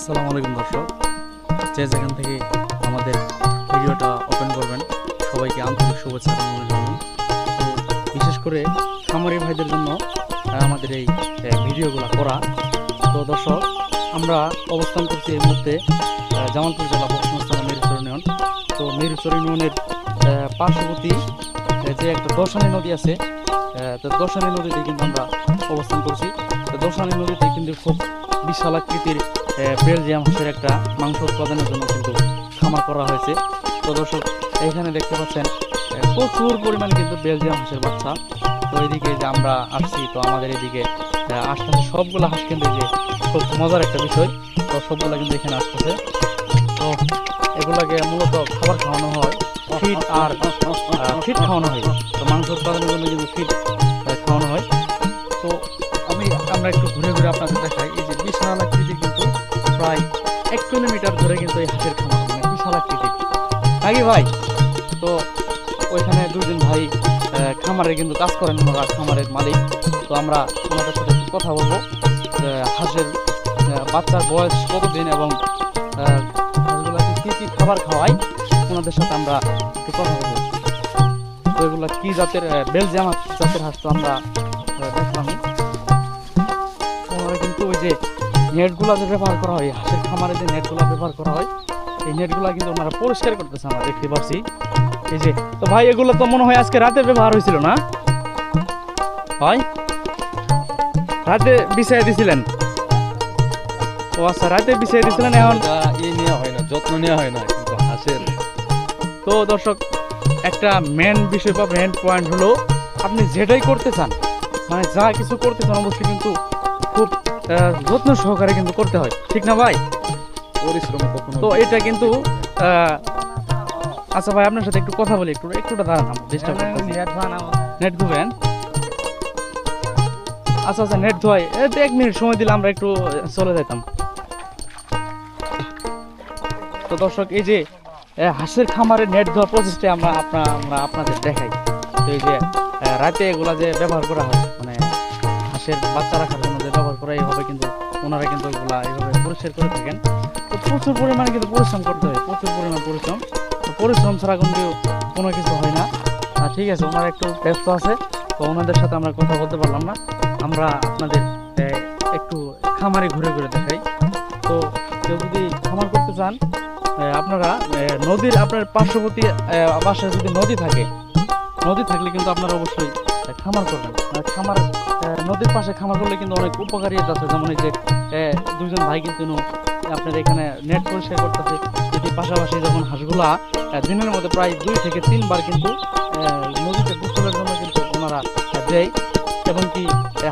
আসসালামু আলাইকুম দর্শক, যে যেখান থেকে আমাদের ভিডিওটা ওপেন করবেন সবাইকে আন্তরিক শুভেচ্ছা এবং অভিনন্দন। তো বিশেষ করে খামারি ভাইদের জন্য আমাদের এই ভিডিওগুলো করা। তো দর্শক, আমরা অবস্থান করছি এই মুহূর্তে জামালপুর জেলা বক্সমস্থান মেরুচর ইউনিয়ন। তো মেরুচর ইউনিয়নের পার্শ্ববর্তী যে একটা দর্শনী নদী আছে, তো দর্শনী নদীতে কিন্তু আমরা অবস্থান করছি। তো দর্শনী নদীতে কিন্তু খুব বিশাল আকৃতির বেলজিয়াম হাঁসের একটা মাংস উৎপাদনের জন্য কিন্তু খামার করা হয়েছে। তো দর্শক, এইখানে দেখতে পাচ্ছেন প্রচুর পরিমাণে কিন্তু বেলজিয়াম হাঁসের বাচ্চা। তো এইদিকে যে আমরা আসছি, তো আমাদের এদিকে আসতেছে সবগুলো হাঁস কিন্তু এই যে খুব মজার একটা বিষয়। তো সবগুলো কিন্তু এখানে আসতেছে। তো এগুলাকে মূলত খাবার খাওয়ানো হয়, ফিড আর ফিড খাওয়ানো হয়। তো মাংস উৎপাদনের জন্য কিন্তু ফিড খাওয়ানো হয়। তো আমরা একটু ঘুরে ঘুরে আপনাদের দেখাই। এই যে বিশাল আকৃতির কিন্তু প্রায় 1 কিলোমিটার ধরে কিন্তু এই হাঁসের খামার, মানে বিশাল আকৃতির নাকি ভাই। তো ওইখানে দুজন ভাই খামারে কিন্তু কাজ করেন, ওনারা খামারের মালিক। তো আমরা ওনাদের সাথে একটু কথা বলবো, হাঁসের বাচ্চার বয়স কতদিন এবং হাঁসগুলাকে কী কী খাবার খাওয়াই, ওনাদের সাথে আমরা একটু কথা বলবো। তো এগুলা কী জাতের বেলজিয়াম জাতের হাঁস, তো আমরা দেখলাম। কিন্তু ওই যে নেটগুলা যে ব্যবহার করা হয় হাঁসের খামারে, যে নেটগুলা ব্যবহার করা হয়, এই নেটগুলা কিন্তু ওনারা পরিষ্কার করতেছে, আমরা দেখতে পাচ্ছি। এই যে, তো ভাই এগুলো তো মনে হয় আজকে রাতে ব্যবহার হয়েছিল না ভাই? রাতে বিছাই দিছিলেন? ও আচ্ছা, রাতে বিছাই দিছিলেন। এখন নেওয়া হয় না, যত্ন নেওয়া হয় না কিন্তু হাঁসের। তো দর্শক, একটা মেন বিষয় বা মেন পয়েন্ট হলো, আপনি যেটাই করতে চান, মানে যা কিছু করতে চান, অবশ্যই কিন্তু খুব যত্ন সহকারে কিন্তু করতে হয়, ঠিক না ভাই? পরিশ্রম কখনো। তো এটা কিন্তু আচ্ছা ভাই, আপনার সাথে একটু কথা বলি, একটুটা দাঁড়ান, নেট ধুবেন? আচ্ছা আচ্ছা, নেট ধোয়াই 1 মিনিট সময় দিলে আমরা একটু চলে যেতাম। তো দর্শক, এই যে হাঁসের খামারে নেট ধোয়ার প্রসেসটা আমরা আপনাদের দেখাই। তো এই যে রাতে এগুলা যে ব্যবহার করা হয়, মানে হাঁসের বাচ্চা রাখার জন্য যে ব্যবহার করা, এইভাবে কিন্তু ওনারা কিন্তু এগুলা এইভাবে পরিষ্কার করে থাকেন। তো প্রচুর পরিমাণে কিন্তু পরিশ্রম করতে হয়, প্রচুর পরিমাণ পরিশ্রম ছাড়া কিন্তু কোনো কিছু হয় না। ঠিক আছে, ওনারা একটু ব্যস্ত আছে, তো ওনাদের সাথে আমরা কথা বলতে পারলাম না। আমরা আপনাদের একটু খামারে ঘুরে ঘুরে দেখাই। তো কেউ যদি খামার করতে চান, আপনারা নদীর, আপনার পার্শ্ববর্তী বাসায় যদি নদী থাকলে কিন্তু আপনারা অবশ্যই খামার করবেন। খামার নদীর পাশে খামার করলে কিন্তু অনেক উপকারিতা আছে। যেমন এই যে দুজন ভাই কিন্তু আপনার এখানে নেট পরিষ্কার করতেছে, যদি পাশাপাশি যখন হাঁসগুলা দিনের মধ্যে প্রায় 2 থেকে 3 বার কিন্তু নদীতে গোসলের জন্য কিন্তু ওনারা দেয়। এবং কি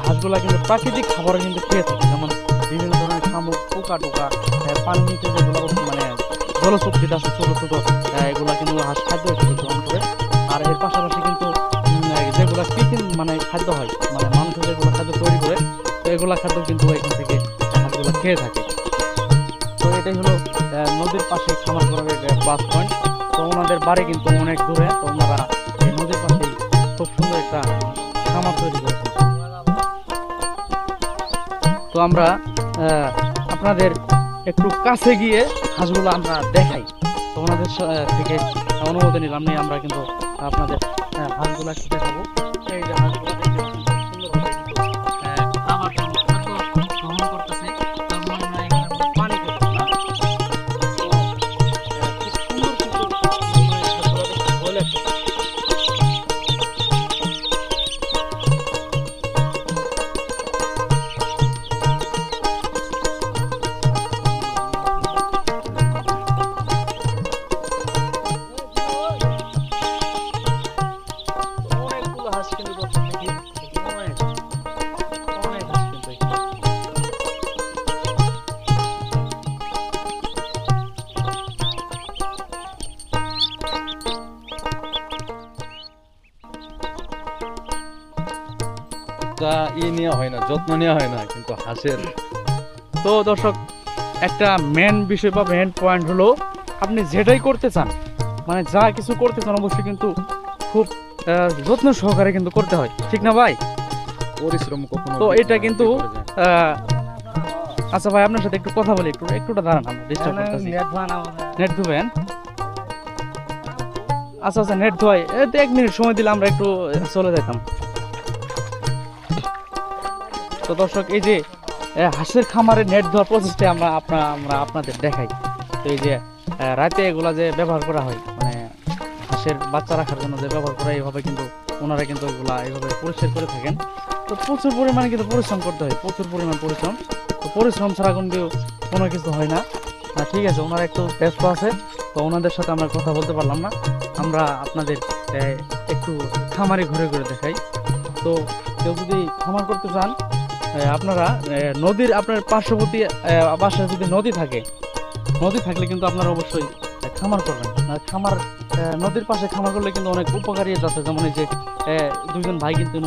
হাঁসগুলা কিন্তু প্রাকৃতিক খাবারও কিন্তু খেয়ে থাকে, যেমন বিভিন্ন ধরনের শামুক, পোকা টোকা, পানি নিচে যেগুলো মানে জলচক্রিত আছে ছোটো ছোটো, এগুলা কিন্তু হাঁস খাদ্য হিসেবে গ্রহণ করে। আর এর পাশাপাশি কিন্তু যেগুলো কৃত্রিম মানে খাদ্য হয়, মানে মানুষ যেগুলো খাদ্য তৈরি করে, তো এগুলা খাদ্য কিন্তু এখান থেকে হাঁসগুলো খেয়ে থাকে। তো এটাই হলো নদীর পাশে খামার করার প্লাস পয়েন্ট। তো ওনাদের বাড়ি কিন্তু অনেক দূরে, তো ওনারা এই নদীর পাশেই খুব সুন্দর একটা খামার তৈরি করেছে। তো আমরা আপনাদের একটু কাছে গিয়ে হাঁসগুলো আমরা দেখাই। তো ওনাদের থেকে অনুমতি নিলাম নিয়ে আমরা কিন্তু আপনাদের হাঁসগুলো একটু দেখাবো। এই যে হাঁসগুলো দেখতে পাচ্ছেন, সুন্দরভাবে কিন্তু খাবার গ্রহণ করতেছে, তার মানে না এখানে কোনো পানি খাচ্ছে না। খুব সুন্দর কিন্তু বলে অনেকগুলো হাঁস কিন্তু দর্শক দেখি, অনেক অনেক হাঁস কিন্তু এখানে। নেওয়া হয় না, যত্ন নেওয়া হয় না কিন্তু হাঁসের। তো দর্শক, একটা মেন বিষয় বা মেন পয়েন্ট হলো, আপনি যেটাই করতে চান, মানে যা কিছু করতে চান, অবশ্যই কিন্তু খুব যত্ন সহকারে কিন্তু করতে হয়, ঠিক না ভাই? পরিশ্রম কখনো। তো এটা কিন্তু আচ্ছা ভাই আপনার সাথে একটু কথা বলি, একটুটা দাঁড়ান, আমরা ডিস্টার্ব করতেছি। নেট ধুবেন? আচ্ছা আচ্ছা, নেট ধোয়াই এই তো 1 মিনিট সময় দিলে আমরা একটু চলে যেতাম। তো দর্শক, এই যে হাঁসের খামারে নেট ধোয়ার প্রসেসটা আমরা আপনাদের দেখাই। তো এই যে রাতে এগুলা যে ব্যবহার করা হয়, মানে হাঁসের বাচ্চা রাখার জন্য যে ব্যবহার করা হয়, এইভাবে কিন্তু ওনারা কিন্তু এগুলা এইভাবে পরিষ্কার করে থাকেন। তো প্রচুর পরিমাণে কিন্তু পরিশ্রম করতে হয়, প্রচুর পরিমাণ পরিশ্রম। তো পরিশ্রম ছাড়া কিন্তু কোনো কিছু হয় না। ঠিক আছে, ওনারা একটু ব্যস্ত আছে, তো ওনাদের সাথে আমরা কথা বলতে পারলাম না। আমরা আপনাদের একটু খামারে ঘুরে ঘুরে দেখাই। তো কেউ যদি খামার করতে চান, আপনারা নদীর আপনার পার্শ্ববর্তী বাসায় যদি নদী থাকলে কিন্তু আপনারা অবশ্যই খামার করবেন। আর খামার নদীর পাশে খামার করলে কিন্তু অনেক উপকারিতা আছে। যেমন এই যে দুইজন ভাই কিন্তু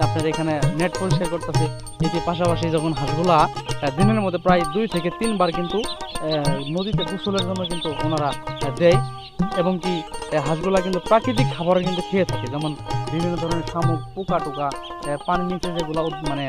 আপনার এখানে নেট পরিষ্কার করতেছে, এটি পাশাপাশি যখন হাঁসগুলা দিনের মধ্যে প্রায় 2 থেকে 3 বার কিন্তু নদীতে গোসলের জন্য কিন্তু ওনারা দেয়। এবং কি হাঁসগুলা কিন্তু প্রাকৃতিক খাবার কিন্তু খেয়ে থাকে, যেমন বিভিন্ন ধরনের শামুক, পোকা টোকা, পানির নিচে যেগুলো মানে